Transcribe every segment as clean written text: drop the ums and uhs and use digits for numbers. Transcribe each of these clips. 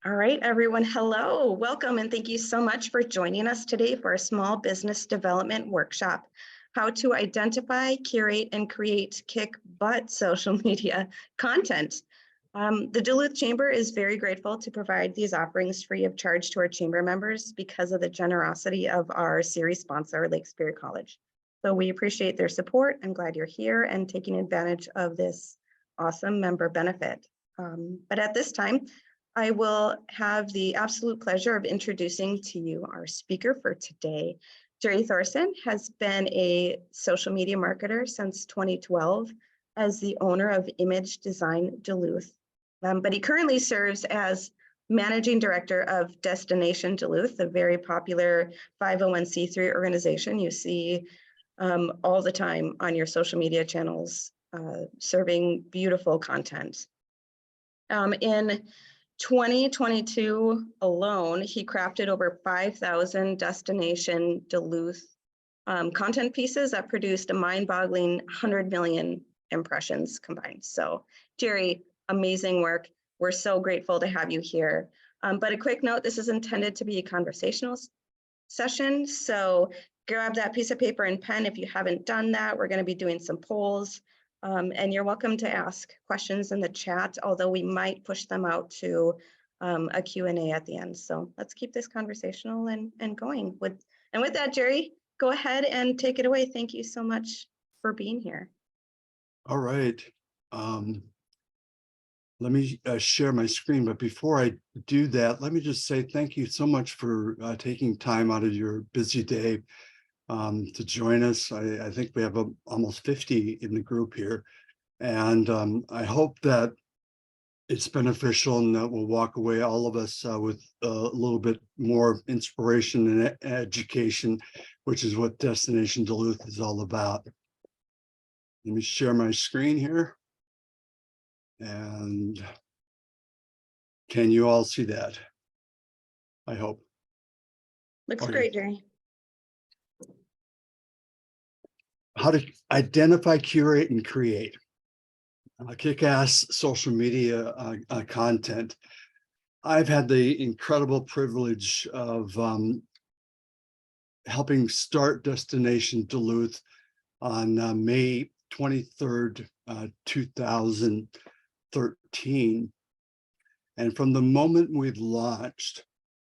All right, everyone. Hello, welcome, and thank you so much for joining us today for a small business development workshop, how to identify, curate, and create kick butt social media content. The Duluth Chamber is very grateful to provide these offerings free of charge to our chamber members because of the generosity of our series sponsor, Lake Superior College. So we appreciate their support. I'm glad you're here and taking advantage of this awesome member benefit. But at this time, I will have the absolute pleasure of introducing to you our speaker for today. Jerry Thoreson has been a social media marketer since 2012 as the owner of Image Design Duluth. But he currently serves as managing director of Destination Duluth, a very popular 501c3 organization you see all the time on your social media channels, serving beautiful content. In 2022 alone, he crafted over 5,000 Destination Duluth content pieces that produced a mind-boggling 100 million impressions combined. So, Jerry, amazing work. We're so grateful to have you here. But a quick note, this is intended to be a conversational session. So grab that piece of paper and pen if you haven't done that. We're going to be doing some polls. And you're welcome to ask questions in the chat, although we might push them out to a Q&A at the end. So let's keep this conversational and going. With that, Jerry, go ahead and take it away. Thank you so much for being here. All right. Let me share my screen. But before I do that, let me just say thank you so much for taking time out of your busy day to join us. I think we have almost 50 in the group here. And I hope that it's beneficial and that we'll walk away, all of us, with a little bit more inspiration and education, which is what Destination Duluth is all about. Let me share my screen here. And can you all see that? I hope. Looks great, Jerry. How to identify, curate, and create kick-ass social media content. I've had the incredible privilege of helping start Destination Duluth on May 23rd, 2013. And from the moment we've launched,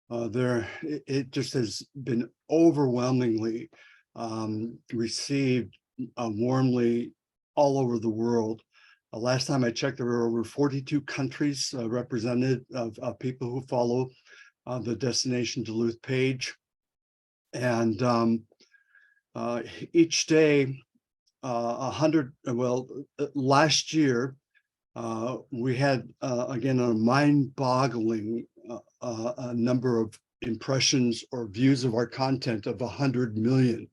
it just has been overwhelmingly received warmly all over the world. Last time I checked, there were over 42 countries represented of people who follow the Destination Duluth page. And each day, last year, we had, again, a mind-boggling number of impressions or views of our content of 100 million.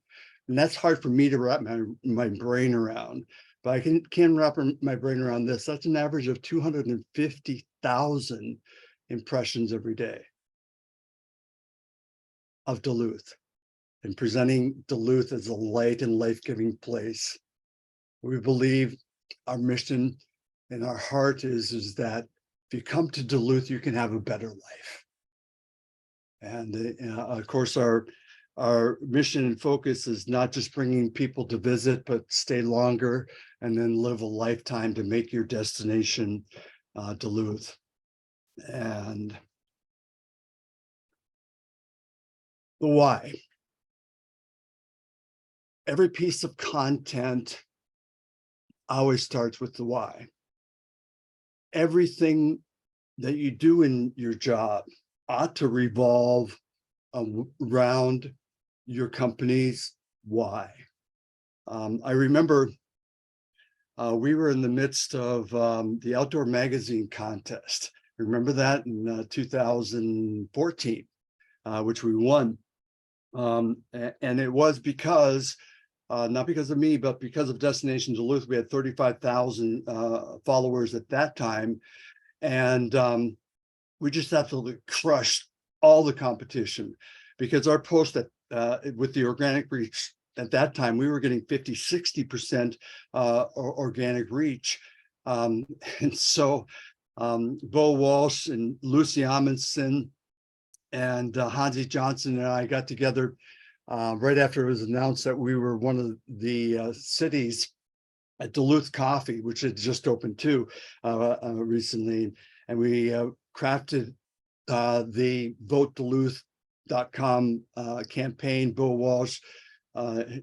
And that's hard for me to wrap my brain around, but I can wrap my brain around this. That's an average of 250,000 impressions every day of Duluth, and presenting Duluth as a light and life-giving place. We believe our mission and our heart is that if you come to Duluth, you can have a better life. And of course, our mission and focus is not just bringing people to visit, but stay longer and then live a lifetime to make your destination Duluth. And the why. Every piece of content always starts with the why. Everything that you do in your job ought to revolve around your company's why. I remember we were in the midst of the outdoor magazine contest. Remember that in 2014, which we won. And it was because, not because of me, but because of Destination Duluth. We had 35,000 followers at that time. And we just absolutely crushed all the competition, because our post with the organic reach at that time, we were getting 50-60% organic reach. And so Bo Walsh and Lucy Amundsen and Hansi Johnson and I got together right after it was announced that we were one of the cities at Duluth Coffee, which had just opened too recently. And we crafted the VoteDuluth.com campaign. Bo Walsh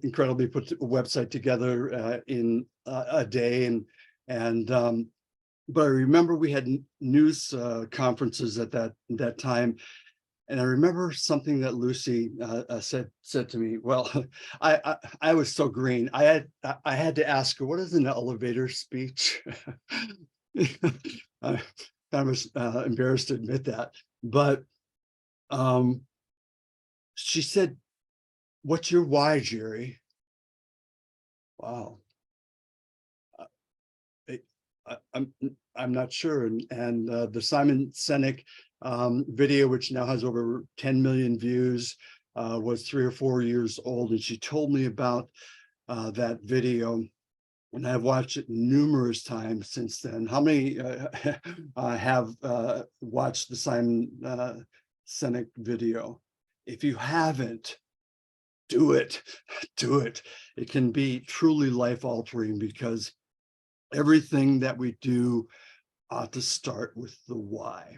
incredibly put a website together in a day. But I remember we had news conferences at that time. And I remember something that Lucy said to me. Well, I was so green. I had to ask her, what is an elevator speech? I was embarrassed to admit that, but she said, "What's your why, Jerry?" Wow. I'm not sure. And the Simon Sinek video, which now has over 10 million views, was 3 or 4 years old. And she told me about that video. And I've watched it numerous times since then. How many have watched the Simon Sinek video? If you haven't, do it. Do it. It can be truly life-altering, because everything that we do ought to start with the why.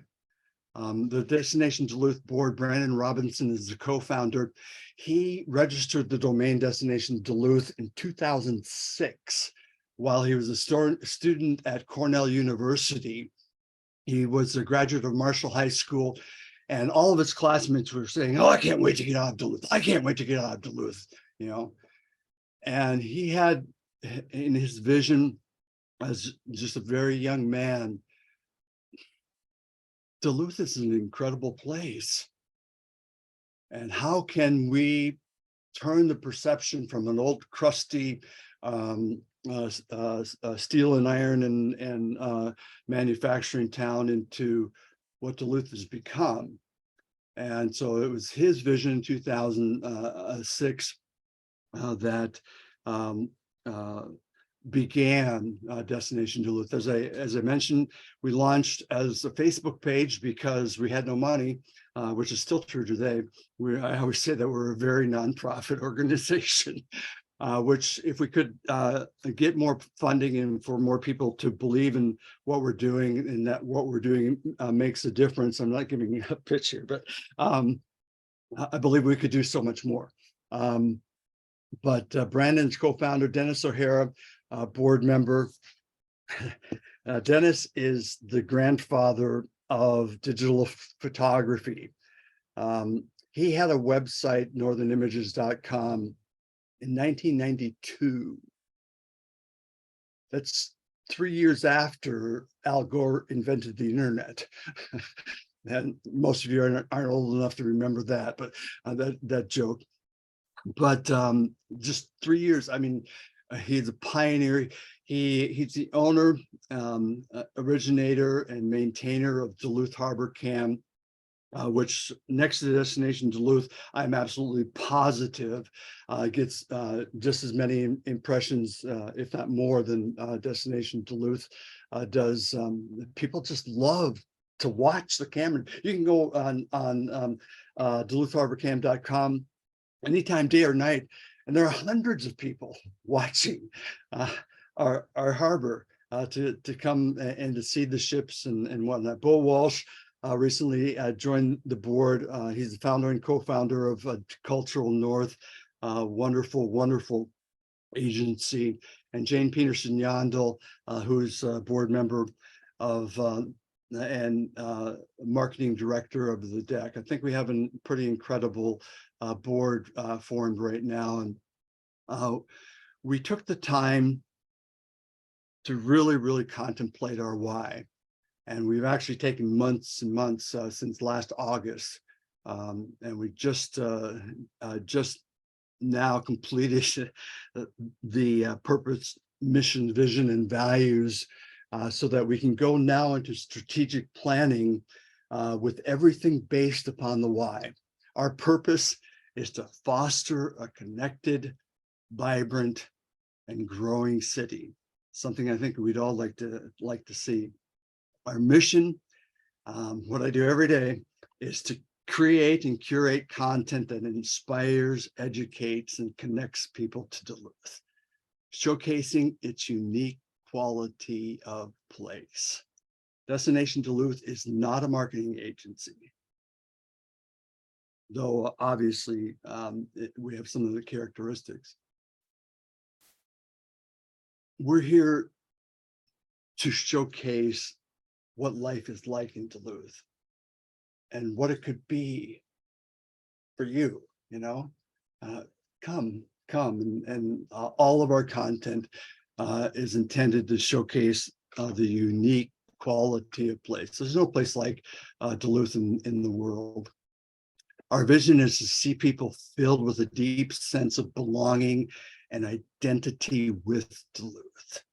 The Destination Duluth board, Brandon Robinson is the co-founder. He registered the domain Destination Duluth in 2006 while he was a student at Cornell University. He was a graduate of Marshall High School, and all of his classmates were saying, "Oh, I can't wait to get out of Duluth. I can't wait to get out of Duluth," you know. And he had in his vision, as just a very young man, Duluth is an incredible place. And how can we turn the perception from an old crusty steel and iron and manufacturing town into what Duluth has become? And so it was his vision in 2006 that began Destination Duluth. As I mentioned, we launched as a Facebook page because we had no money, which is still true today. I always say that we're a very nonprofit organization, which if we could get more funding and for more people to believe in what we're doing and that what we're doing makes a difference. I'm not giving a pitch here, but I believe we could do so much more. But Brandon's co-founder, Dennis O'Hara, board member. Dennis is the grandfather of digital photography. He had a website, northernimages.com, in 1992. That's 3 years after Al Gore invented the internet. And most of you aren't old enough to remember that, but that joke. But just 3 years. I mean, he's a pioneer. He's the owner, originator, and maintainer of Duluth Harbor Cam, which next to the Destination Duluth, I'm absolutely positive gets just as many impressions, if not more, than Destination Duluth does. People just love to watch the camera. You can go on DuluthHarborCam.com anytime, day or night, and there are hundreds of people watching our harbor to come and to see the ships and whatnot. Bo Walsh recently joined the board. He's the founder and co-founder of Cultural North, wonderful agency, and Jane Peterson Yandel, who's a board member of and marketing director of the DEC. I think we have a pretty incredible board formed right now, and we took the time to really contemplate our why. And we've actually taken months and months since last August, and we just now completed the purpose, mission, vision, and values, so that we can go now into strategic planning with everything based upon the why. Our purpose is to foster a connected, vibrant, and growing city. Something I think we'd all like to see. Our mission, what I do every day, is to create and curate content that inspires, educates, and connects people to Duluth, showcasing its unique quality of place. Destination Duluth is not a marketing agency, though obviously we have some of the characteristics. We're here to showcase what life is like in Duluth and what it could be for you, come, and all of our content is intended to showcase the unique quality of place. There's no place like Duluth in the world. Our vision is to see people filled with a deep sense of belonging and identity with Duluth.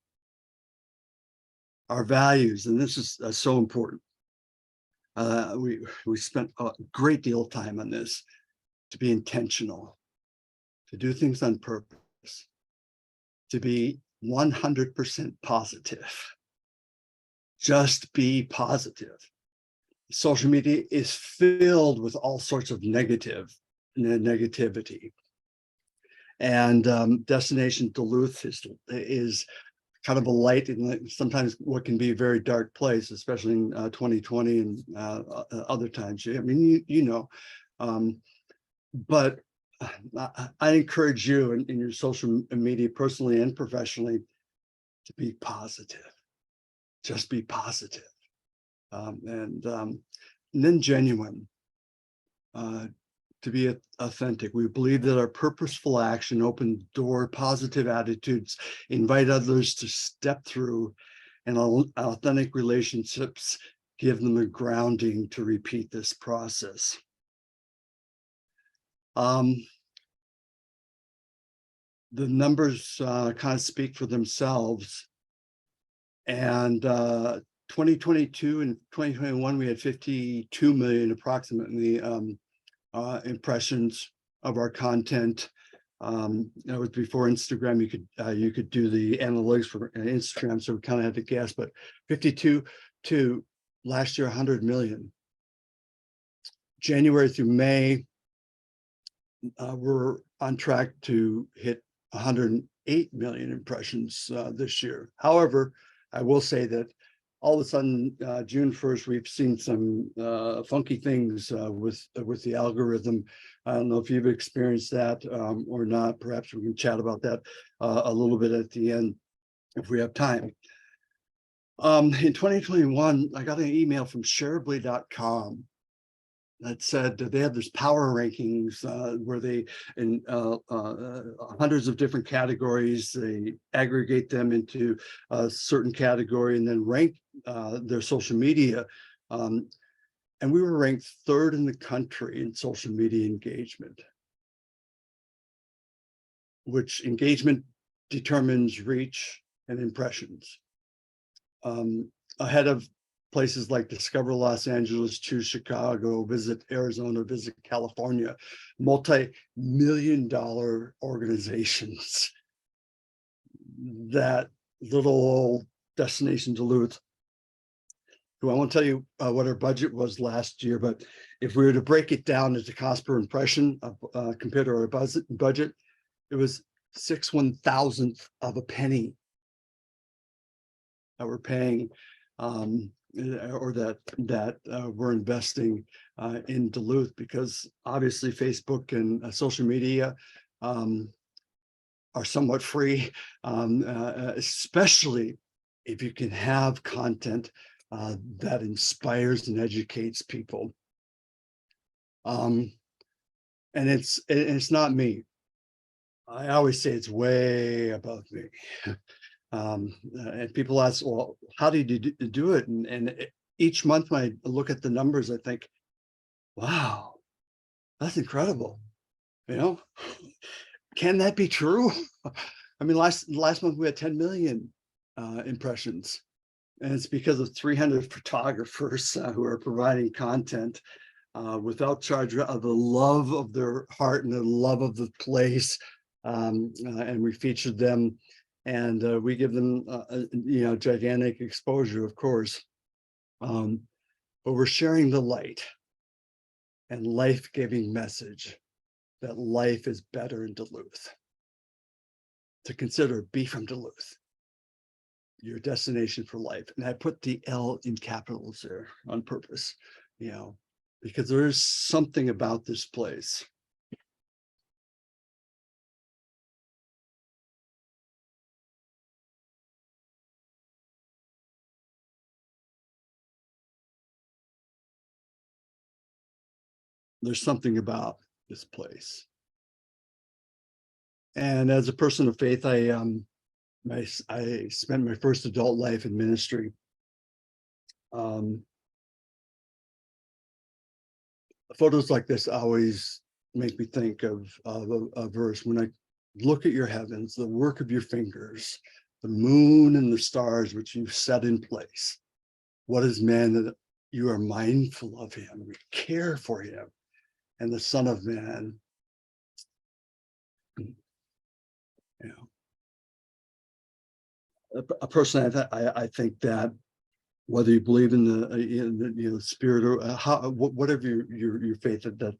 Our values, and this is so important. We spent a great deal of time on this, to be intentional, to do things on purpose, to be 100% positive. Just be positive. Social media is filled with all sorts of negativity. And Destination Duluth is kind of a light in sometimes what can be a very dark place, especially in 2020 and other times. I mean, but I encourage you in your social media, personally and professionally, to be positive. Just be positive, and then genuine. To be authentic. We believe that our purposeful action open door positive attitudes, invite others to step through, and authentic relationships give them a grounding to repeat this process. The numbers kind of speak for themselves. And 2022 and 2021, we had 52 million approximately impressions of our content. It was before Instagram. You could do the analytics for Instagram, so we kind of had to guess, but 52 to last year 100 million. January through May, we're on track to hit 108 million impressions this year. However, I will say that all of a sudden, June 1st, we've seen some funky things with the algorithm. I don't know if you've experienced that or not. Perhaps we can chat about that a little bit at the end if we have time. In 2021, I got an email from shareably.com that said that they have this power rankings where they, in hundreds of different categories, they aggregate them into a certain category and then rank their social media. And we were ranked 3rd in the country in social media engagement, which engagement determines reach and impressions. Ahead of places like Discover Los Angeles, Choose Chicago, Visit Arizona, Visit California, multi-million-dollar organizations. That little old Destination Duluth, who I won't tell you what our budget was last year, but if we were to break it down into cost per impression compared to our budget, it was 6/1000th of a penny that we're paying or that we're investing in Duluth, because obviously Facebook and social media are somewhat free, especially if you can have content that inspires and educates people. And it's not me. I always say it's way above me. And people ask, well, how did you do it? And each month when I look at the numbers, I think, wow, that's incredible. Can that be true? I mean, last month we had 10 million impressions, and it's because of 300 photographers who are providing content without charge, of the love of their heart and the love of the place. And we featured them, and we give them gigantic exposure, of course. But we're sharing the light and life-giving message that life is better in Duluth. To consider, be from Duluth, your destination for life. And I put the L in capitals there on purpose, because there is something about this place. There's something about this place. And as a person of faith, I spent my first adult life in ministry. Photos like this always make me think of a verse. When I look at your heavens, the work of your fingers, the moon and the stars which you've set in place, what is man that you are mindful of him, you care for him, and the Son of Man, a person I think that whether you believe in the spirit or whatever your faith, that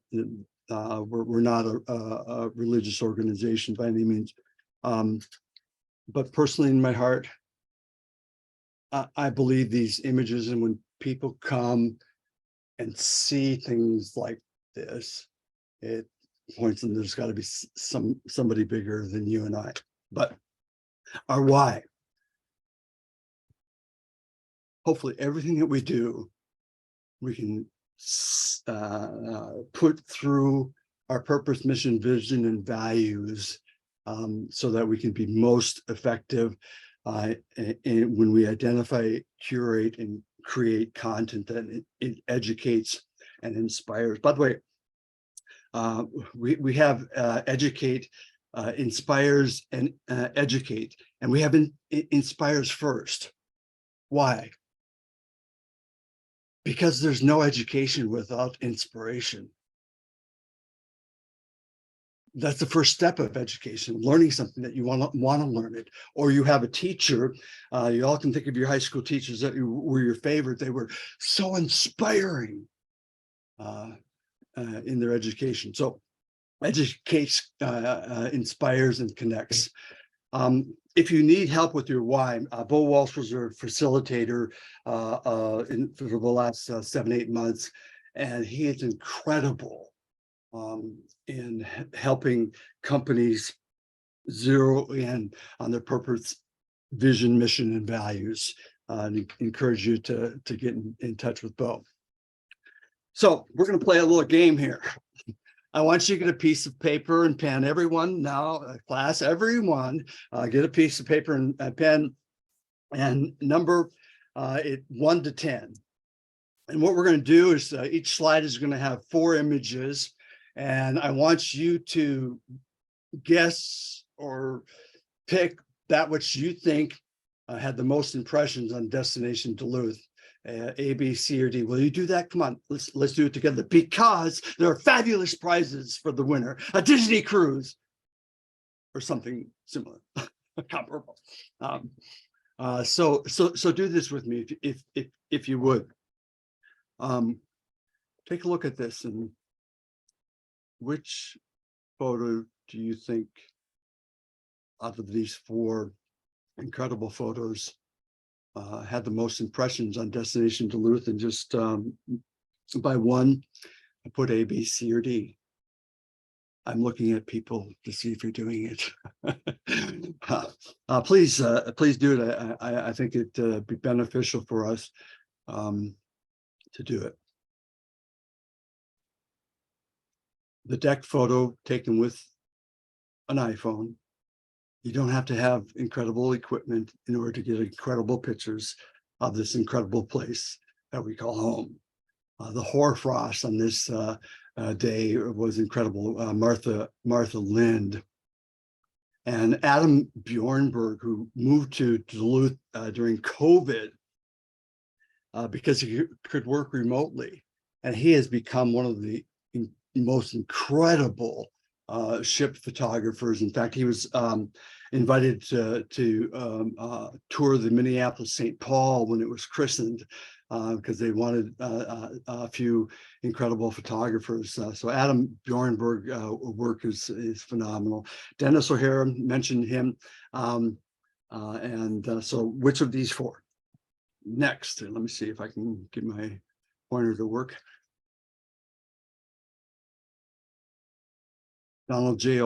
we're not a religious organization by any means, but personally in my heart, I believe these images, and when people come and see things like this, it points them there's got to be somebody bigger than you and I. But our why. Hopefully everything that we do, we can put through our purpose, mission, vision, and values, so that we can be most effective when we identify, curate, and create content that it educates and inspires. By the way, we have educate, inspires, and educate, and we have inspires first. Why? Because there's no education without inspiration. That's the first step of education, learning something that you want to learn it. Or you have a teacher, you all can think of your high school teachers that were your favorite. They were so inspiring in their education. So educates, inspires, and connects. If you need help with your why, Bo Walsh was our facilitator for the last 7-8 months, and he is incredible in helping companies zero in on their purpose, vision, mission, and values. And encourage you to get in touch with Bo. So we're going to play a little game here. I want you to get a piece of paper and pen. Everyone now, class, everyone, get a piece of paper and a pen and number it 1 to 10. And what we're going to do is each slide is going to have 4 images. And I want you to guess or pick that which you think had the most impressions on Destination Duluth. A, B, C, or D. Will you do that? Come on, let's do it together, because there are fabulous prizes for the winner. A Disney cruise or something similar, comparable. So do this with me if you would. Take a look at this, and which photo do you think out of these 4 incredible photos had the most impressions on Destination Duluth? And just by 1, I put A, B, C, or D. I'm looking at people to see if you're doing it. Please do it. I think it'd be beneficial for us to do it. The deck photo taken with an iPhone. You don't have to have incredible equipment in order to get incredible pictures of this incredible place that we call home. The hoarfrost on this day was incredible. Martha Lind and Adam Bjornberg, who moved to Duluth during COVID because he could work remotely. And he has become one of the most incredible ship photographers. In fact, he was invited to tour the Minneapolis St. Paul when it was christened. because they wanted a few incredible photographers. So Adam Bjornberg work is phenomenal. Dennis O'Hara, mentioned him. So which of these four? Next, let me see if I can get my pointer to work. Donald J.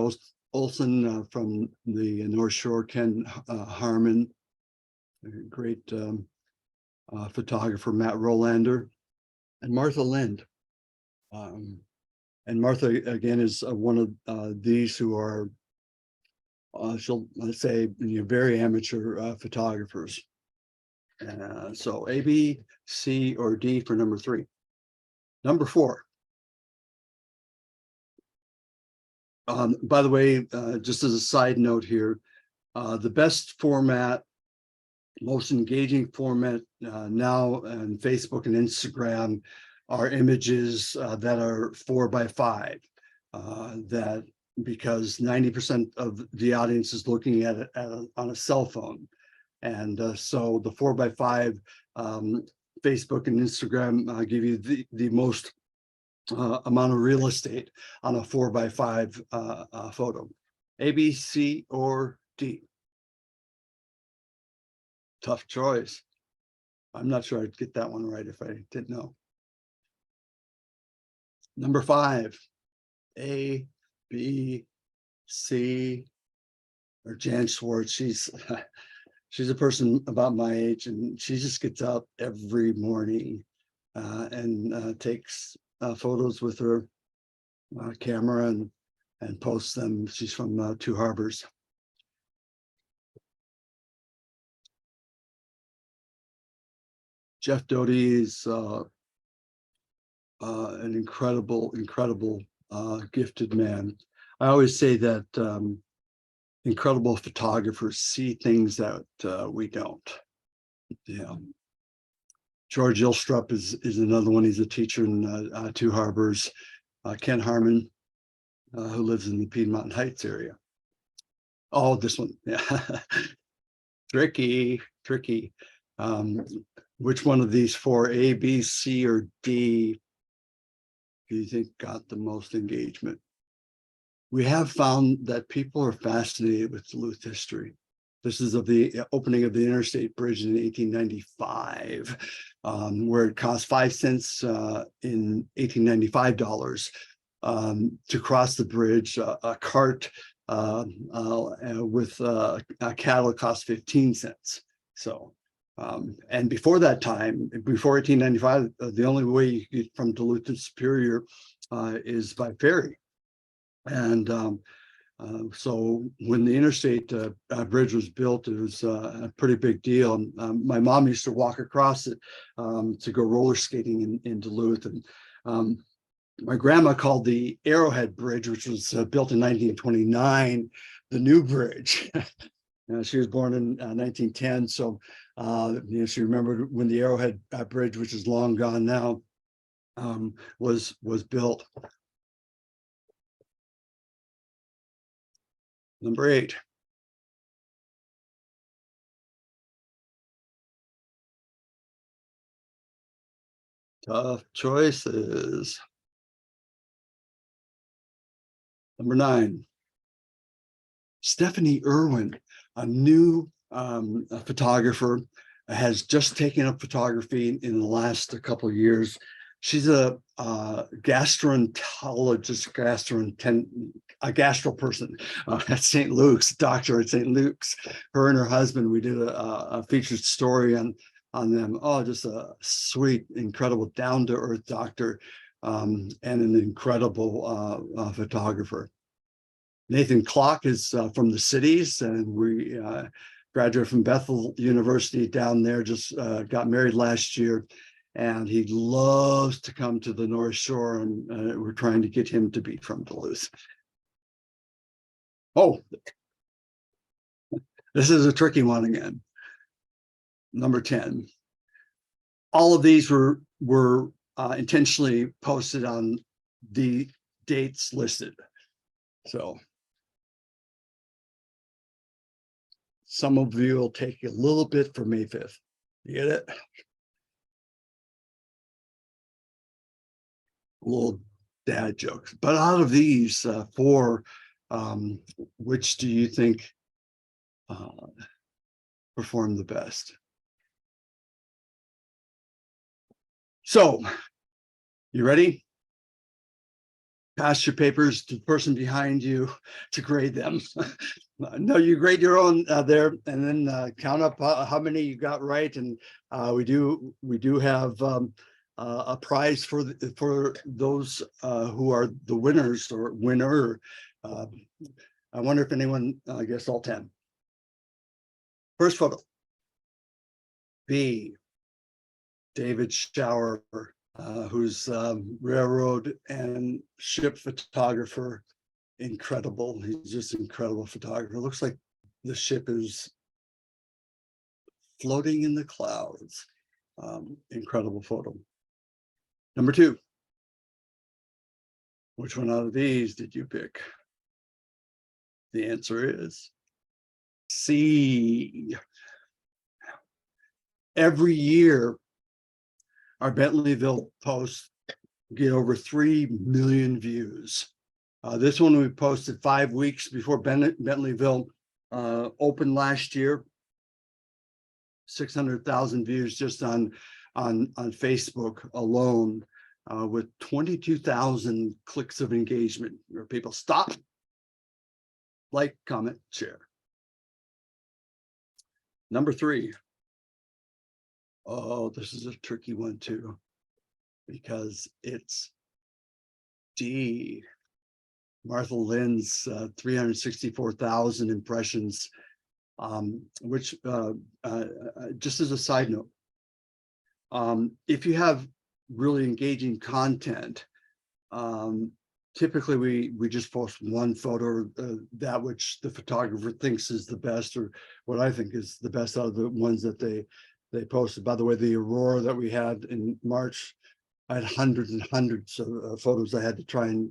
Olson from the North Shore, Ken Harmon, a great photographer, Matt Rolander, and Martha Lind. And Martha, again, is one of these who are, let's say, very amateur photographers. So A, B, C, or D for number 3. Number 4. By the way, just as a side note here, the best format, most engaging format now on Facebook and Instagram are images that are 4x5. That because 90% of the audience is looking at it on a cell phone, and so the 4x5 Facebook and Instagram give you the most amount of real estate on a 4x5 photo. A, B, C, or D? Tough choice. I'm not sure I'd get that one right if I didn't know. Number 5, A, B, C, or Jan Schwartz. She's a person about my age, and she just gets up every morning and takes photos with her camera and posts them. She's from Two Harbors. Jeff Doty is an incredible gifted man. I always say that incredible photographers see things that we don't. Yeah. George Ilstrup is another one. He's a teacher in Two Harbors. Ken Harmon, who lives in the Piedmont Heights area. Oh, this one, yeah. tricky. Which one of these 4, A, B, C, or D, do you think got the most engagement? We have found that people are fascinated with Duluth history. This is of the opening of the Interstate Bridge in 1895, where it cost 5 cents in 1895 dollars to cross the bridge. A cart with cattle cost 15 cents. So, and before that time, before 1895, the only way you get from Duluth to Superior is by ferry. And so when the interstate bridge was built, it was a pretty big deal. My mom used to walk across it to go roller skating in Duluth. And my grandma called the Arrowhead Bridge, which was built in 1929, the new bridge. She was born in 1910. So she remembered when the Arrowhead Bridge, which is long gone now, was built. Number 8. Tough choices. Number 9. Stephanie Irwin, a new photographer, has just taken up photography in the last couple of years. She's a gastroenterologist, a gastro person at St. Luke's, doctor at St. Luke's. Her and her husband, we did a featured story on them. Oh, just a sweet, incredible, down-to-earth doctor and an incredible photographer. Nathan Klock is from the cities, and we graduated from Bethel University down there, just got married last year. And he loves to come to the North Shore, and we're trying to get him to be from Duluth. Oh, this is a tricky one again. Number 10. All of these were intentionally posted on the dates listed. So some of you will take a little bit for May 5th. You get it? little dad jokes. But out of these four, which do you think performed the best? So, you ready? Pass your papers to the person behind you to grade them. No, you grade your own there, and then count up how many you got right. And we do have a prize for those who are the winners or winner. I wonder if anyone guessed all 10. First photo. B. David Shower, who's railroad and ship photographer. Incredible. He's just an incredible photographer. Looks like the ship is floating in the clouds. Incredible photo. Number 2. Which one out of these did you pick? The answer is C. Every year, our Bentleyville posts get over 3 million views. This one we posted 5 weeks before Bentleyville opened last year. 600,000 views just on Facebook alone, with 22,000 clicks of engagement, where people stop, like, comment, share. Number 3. Oh, this is a tricky one too, because it's D. Martha Lynn's 364,000 impressions, which just as a side note, if you have really engaging content, typically we just post one photo, that which the photographer thinks is the best, or what I think is the best out of the ones that they posted. By the way, the aurora that we had in March, I had hundreds and hundreds of photos I had to try and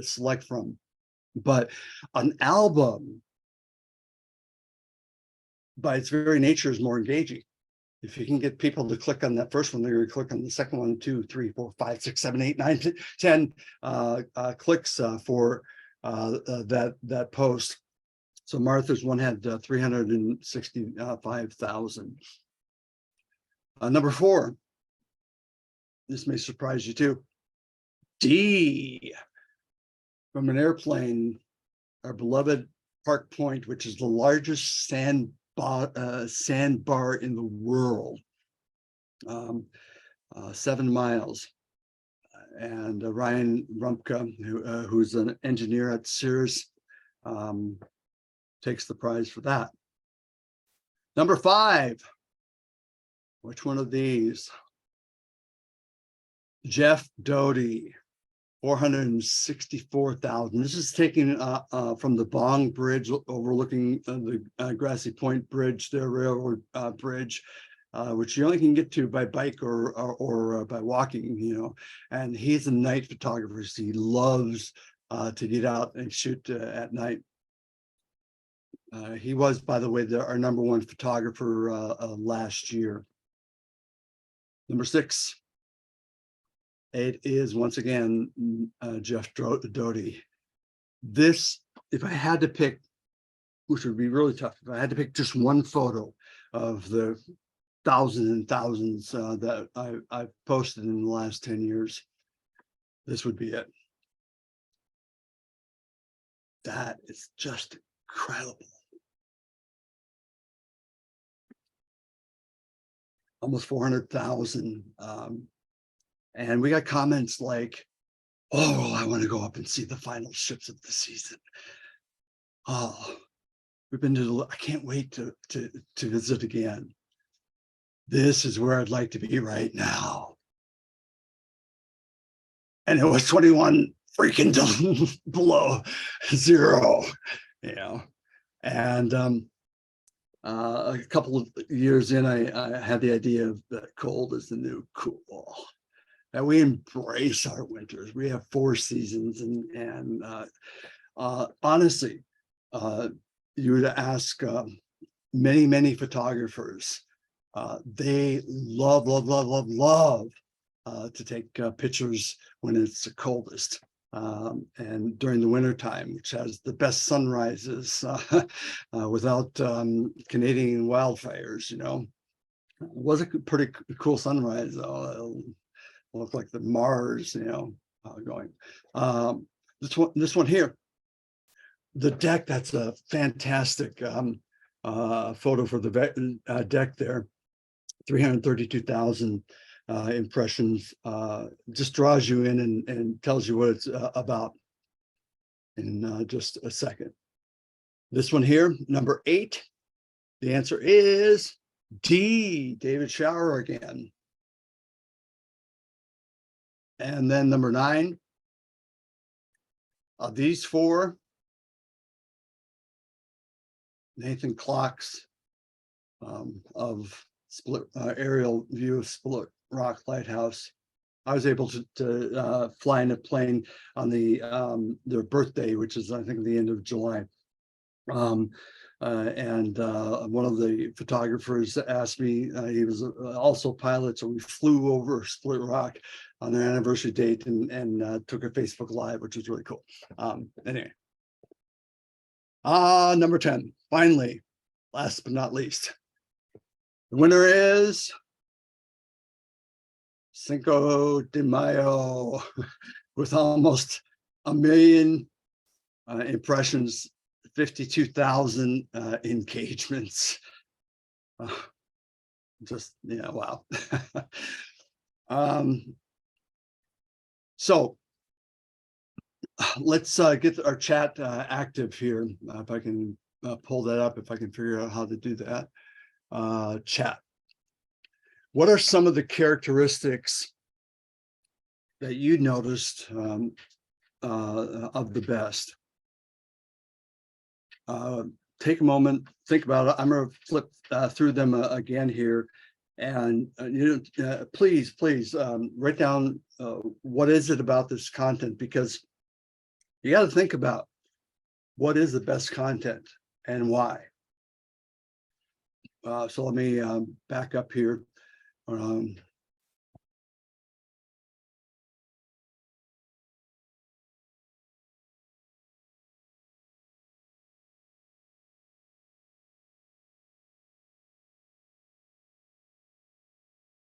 select from. But an album, by its very nature, is more engaging. If you can get people to click on that first one, they're going to click on the second one, 2, 3, 4, 5, 6, 7, 8, 9, 10 clicks for that post. So Martha's one had 365,000. Number 4. This may surprise you too. D. From an airplane, our beloved Park Point, which is the largest sandbar in the world, 7 miles. And Ryan Rumpka, who's an engineer at Sears, takes the prize for that. Number 5. Which one of these? Jeff Doty, 464,000. This is taken from the Bong Bridge overlooking the Grassy Point Bridge, the railroad bridge, which you only can get to by bike or by walking, And he's a night photographer, so he loves to get out and shoot at night. He was, by the way, our number 1 photographer last year. Number 6. It is once again Jeff Doty. This, if I had to pick, which would be really tough, if I had to pick just one photo of the thousands and thousands that I've posted in the last 10 years, this would be it. That is just incredible. Almost 400,000. And we got comments like, "Oh, I want to go up and see the final ships of the season. Oh, we've been to, I can't wait to visit again. This is where I'd like to be right now." And it was 21 freaking below zero, And a couple of years in, I had the idea of that cold is the new cool. And we embrace our winters. We have 4 seasons, and honestly, you would ask many photographers, they love to take pictures when it's the coldest. And during the winter time, which has the best sunrises without Canadian wildfires, It was a pretty cool sunrise, though. It looked like the Mars, going. This one here, the deck, that's a fantastic photo for the deck there. 332,000 impressions, just draws you in and tells you what it's about in just a second. This one here, number 8, the answer is D, David Shower again. And then number 9, of these 4, Nathan Clocks of split aerial view of Split Rock Lighthouse. I was able to fly in a plane on their birthday, which is I think the end of July. And one of the photographers asked me, he was also a pilot, so we flew over Split Rock on their anniversary date and took a Facebook Live, which was really cool. Anyway, number 10, finally, last but not least. The winner is Cinco de Mayo with almost 1 million impressions, 52,000 engagements. Just, yeah, wow. So let's get our chat active here. If I can pull that up, if I can figure out how to do that. Chat. What are some of the characteristics that you noticed of the best? Take a moment, think about it. I'm going to flip through them again here, and please write down what is it about this content, because you got to think about what is the best content and why. So let me back up here.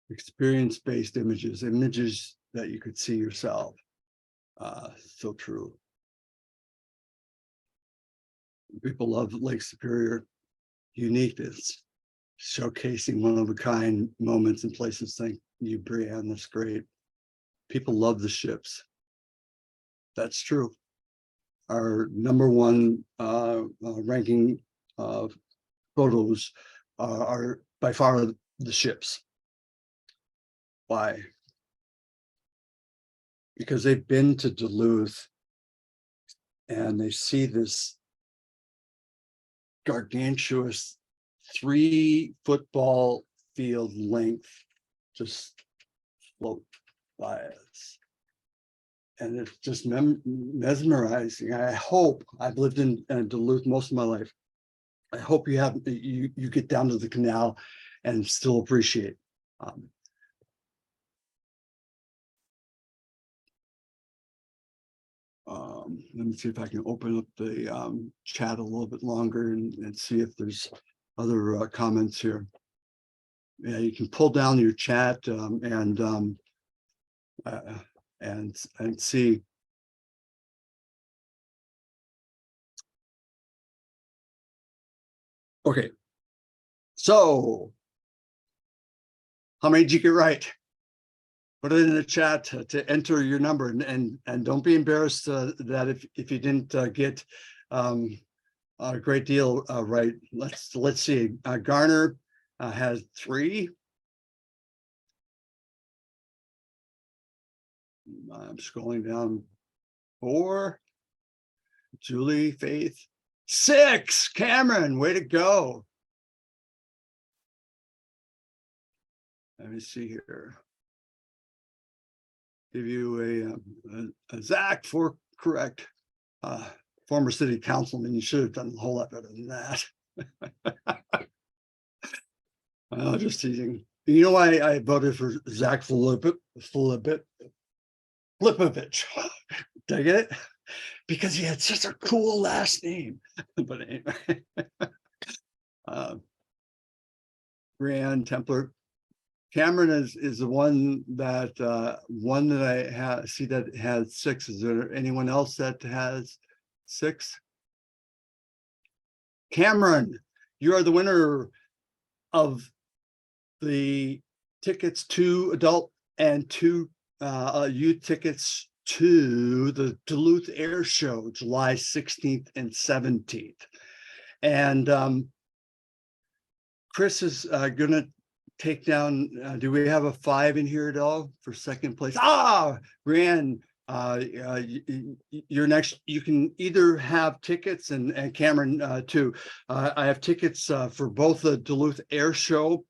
Experience-based images that you could see yourself. So true. People love Lake Superior uniqueness, showcasing one-of-a-kind moments and places. Thank you, Brianne. That's great. People love the ships. That's true. Our number one ranking photos are by far the ships. Why? Because they've been to Duluth and they see this gargantuous 3 football field length just float by us. And it's just mesmerizing. I hope, I've lived in Duluth most of my life. I hope you get down to the canal and still appreciate. Let me see if I can open up the chat a little bit longer and see if there's other comments here. Yeah, you can pull down your chat and see. Okay, so how many did you get right? Put it in the chat to enter your number, and don't be embarrassed that if you didn't get a great deal right. Let's see. Garner has 3. I'm scrolling down. 4. Julie, Faith, 6. Cameron, way to go. Let me see here. Give you a Zach for correct. Former city councilman, you should have done a whole lot better than that. Well, just teasing. You know why I voted for Zach Flipovich? Did I get it? Because he had such a cool last name. But anyway, Grand Templar. Cameron is the one that I see that has 6. Is there anyone else that has 6? Cameron, you are the winner of the tickets to adult and 2 youth tickets to the Duluth Air Show, July 16th and 17th. And Chris is going to take down, do we have a 5 in here at all for second place? Brianne, you're next. You can either have tickets, and Cameron too. I have tickets for both the Duluth Air Show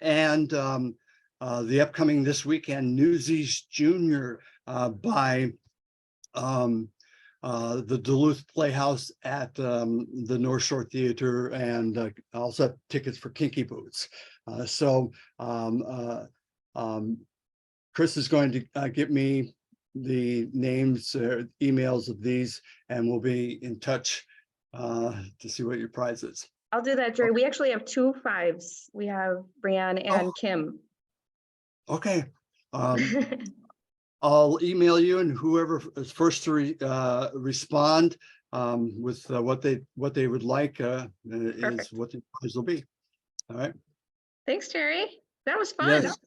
and the upcoming this weekend Newsies Junior by the Duluth Playhouse at the North Shore Theater, and I also have tickets for Kinky Boots. Chris is going to get me the names, emails of these, and we'll be in touch to see what your prize is. I'll do that, Jerry. We actually have 2 5s. We have Brianne and Kim. Okay. I'll email you, and whoever is first to respond with what they would like is what the prize will be. All right. Thanks, Jerry. That was fun. Yes.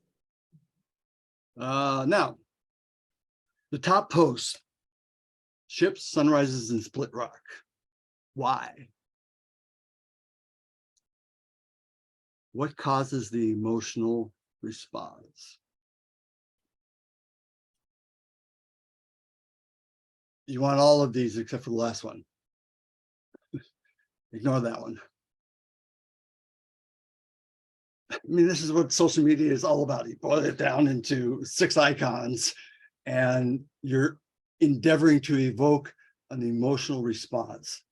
Now, the top post: ships, sunrises, and Split Rock. Why? What causes the emotional response? You want all of these except for the last one. Ignore that one. I mean, this is what social media is all about. You boil it down into 6 icons, and you're endeavoring to evoke an emotional response.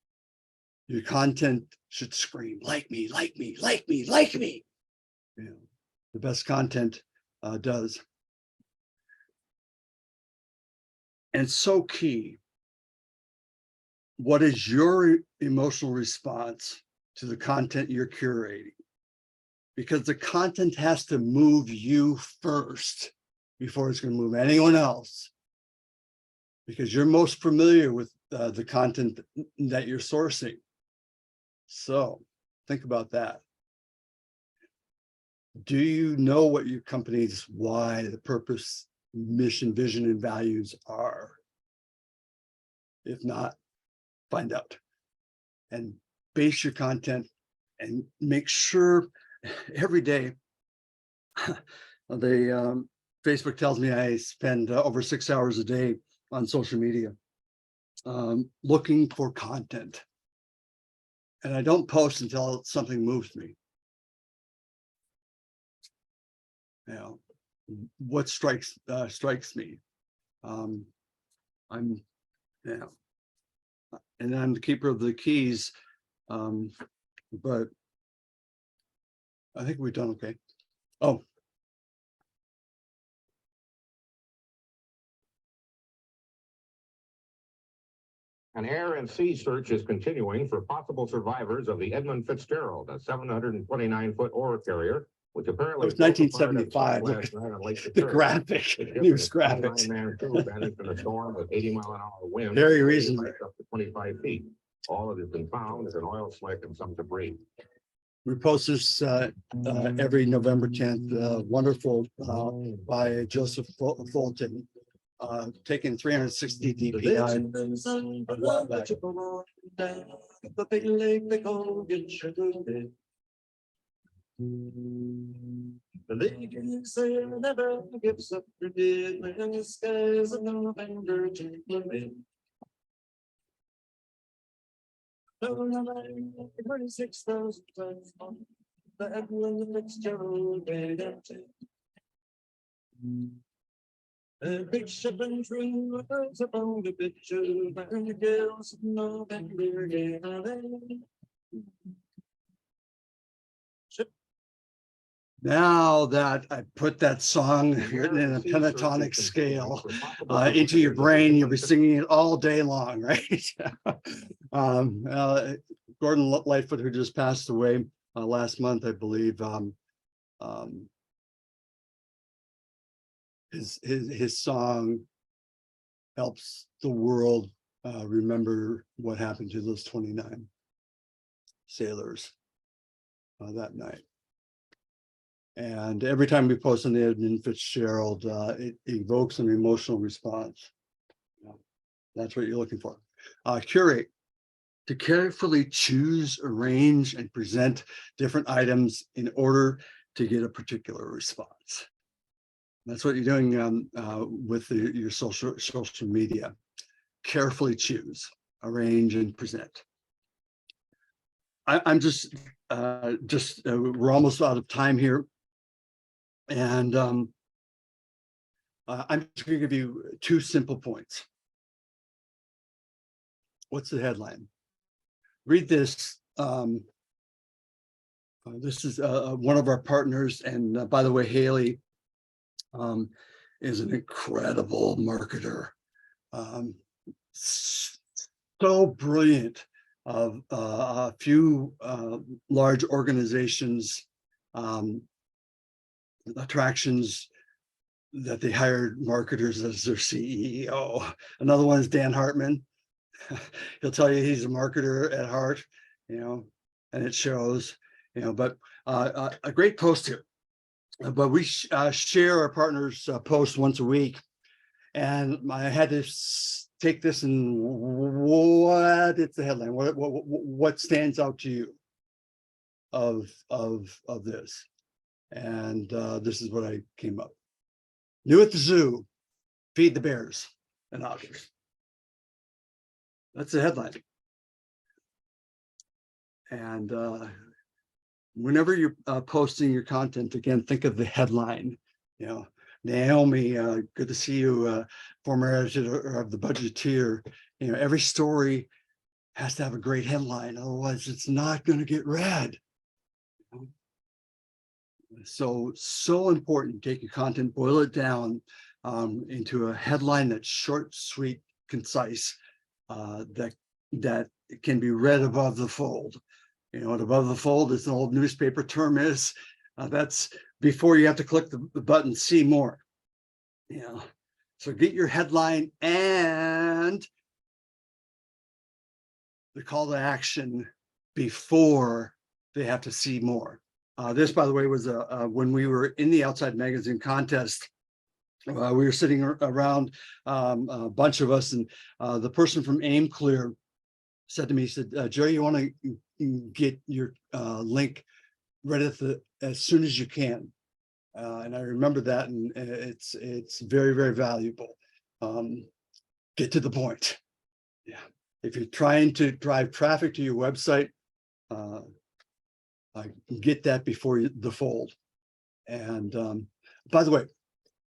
Your content should scream, like me, like me, like me, like me. You know, the best content does. And so key, what is your emotional response to the content you're curating? Because the content has to move you first before it's going to move anyone else. Because you're most familiar with the content that you're sourcing. So think about that. Do you know what your company's why, the purpose, mission, vision, and values are? If not, find out and base your content, and make sure every day. Facebook tells me I spend over 6 hours a day on social media looking for content, and I don't post until something moves me. You know, what strikes me. I'm, you know, and I'm the keeper of the keys, but I think we've done okay. Oh, an air and sea search is continuing for possible survivors of the Edmund Fitzgerald, a 729-foot ore carrier, which apparently it was 1975. Look at the graphic, news graphics. Vanished in a storm with 80-mile-an-hour wind. Very reasonable. Up to 25 feet. All that has been found is an oil slick and some debris. We post this every November 10th. Wonderful by Joseph Fulton. Taking 360 DPI. The lake is never gives up her dead when the skies of November gently. 36,000 tons on the Edmund Fitzgerald made empty. A big ship and true was upon the picture, and the gales of November gave away. Ship Now that I put that song An written air in a and sea search is pentatonic continuing scale for possible into your survivors of the brain, you'll Edmund be singing it all day long, right? Gordon Lightfoot, who just passed away last month, I believe, his song helps the world remember what happened to those 29 sailors that night. And every time we post on the Edmund Fitzgerald, it evokes an emotional response. That's what you're looking for. Curate, to carefully choose, arrange, and present different items in order to get a particular response. That's what you're doing with your social media. Carefully choose, arrange, and present. I'm just we're almost out of time here. And I'm just going to give you 2 simple points. What's the headline? Read this. This is one of our partners. And by the way, Haley is an incredible marketer. So brilliant of a few large organizations, attractions that they hired marketers as their CEO. Another one is Dan Hartman. He'll tell you he's a marketer at heart, and it shows, but a great post here. But we share our partners' posts once a week. And I had to take this and what it's the headline, what stands out to you of this? And this is what I came up. New at the zoo, feed the bears and otters. That's the headline. And whenever you're posting your content, again, think of the headline. Naomi, good to see you, former editor of the Budgeteer. Every story has to have a great headline, otherwise it's not going to get read. So important. Take your content, boil it down into a headline that's short, sweet, concise, that can be read above the fold. What above the fold is an old newspaper term is. That's before you have to click the button, see more. So get your headline and the call to action before they have to see more. This, by the way, was when we were in the Outside Magazine contest. We were sitting around, a bunch of us, and the person from Aim Clear said to me, he said, Joe, you want to get your link read as soon as you can. And I remember that, and it's very, very valuable. Get to the point. Yeah. If you're trying to drive traffic to your website, get that before the fold. And by the way,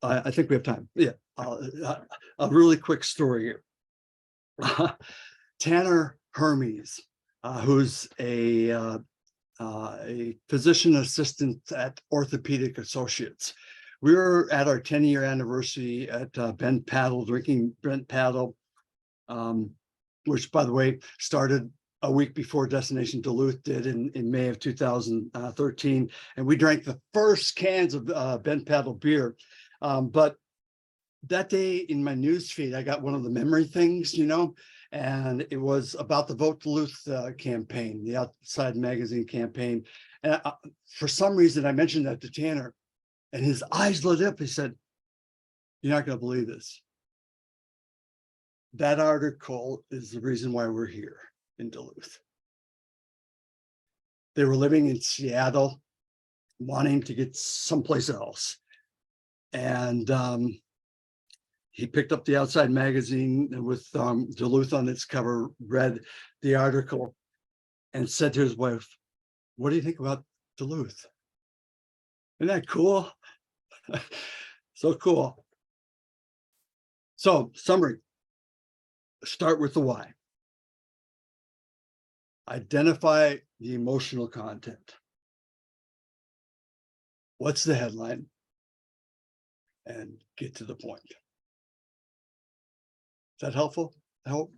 I think we have time. Yeah, a really quick story here. Tanner Hermes, who's a physician assistant at Orthopedic Associates. We were at our 10-year anniversary at Bent Paddle, drinking Bent Paddle, which, by the way, started a week before Destination Duluth did in May of 2013. And we drank the first cans of Bent Paddle beer. But that day in my news feed, I got one of the memory things, and it was about the Vote Duluth campaign, the Outside Magazine campaign. And for some reason, I mentioned that to Tanner, and his eyes lit up. He said, "You're not going to believe this. That article is the reason why we're here in Duluth." They were living in Seattle, wanting to get someplace else. And he picked up the Outside Magazine with Duluth on its cover, read the article, and said to his wife, "What do you think about Duluth? Isn't that cool?" So cool. So, summary. Start with the why. Identify the emotional content. what's the headline, and get to the point. Is that helpful? Help?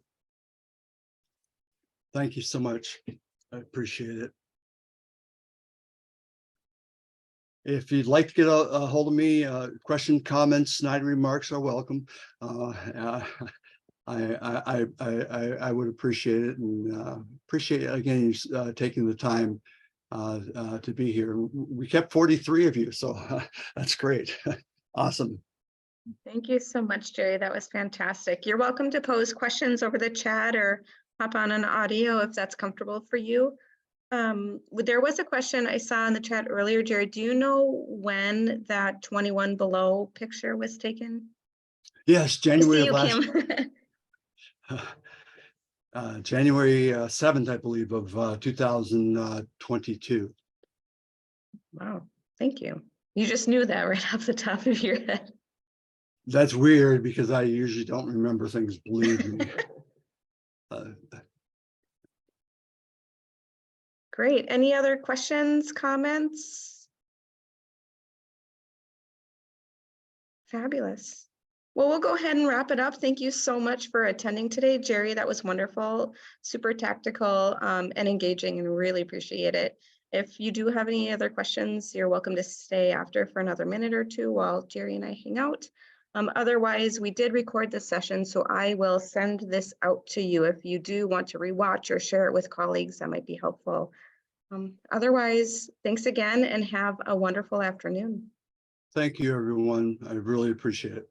Thank you so much. I appreciate it. If you'd like to get a hold of me, question, comments, snide remarks are welcome. I would appreciate it, and appreciate again you taking the time to be here. We kept 43 of you, so that's great. Awesome. Thank you so much, Jerry. That was fantastic. You're welcome to pose questions over the chat or hop on an audio if that's comfortable for you. There was a question I saw in the chat earlier, Jerry. Do you know when that 21 below picture was taken? Yes, I January see of you, last Kim. January 7th, I believe, of 2022. Wow, thank you. You just knew that right off the top of your head. That's weird because I usually don't remember things, believe me. Great. Any other questions, comments? Fabulous. Well, we'll go ahead and wrap it up. Thank you so much for attending today, Jerry. That was wonderful, super tactical and engaging, and really appreciate it. If you do have any other questions, you're welcome to stay after for another minute or two while Jerry and I hang out. Otherwise, we did record this session, so I will send this out to you. If you do want to rewatch or share it with colleagues, that might be helpful. Otherwise, thanks again and have a wonderful afternoon. Thank you, everyone. I really appreciate it.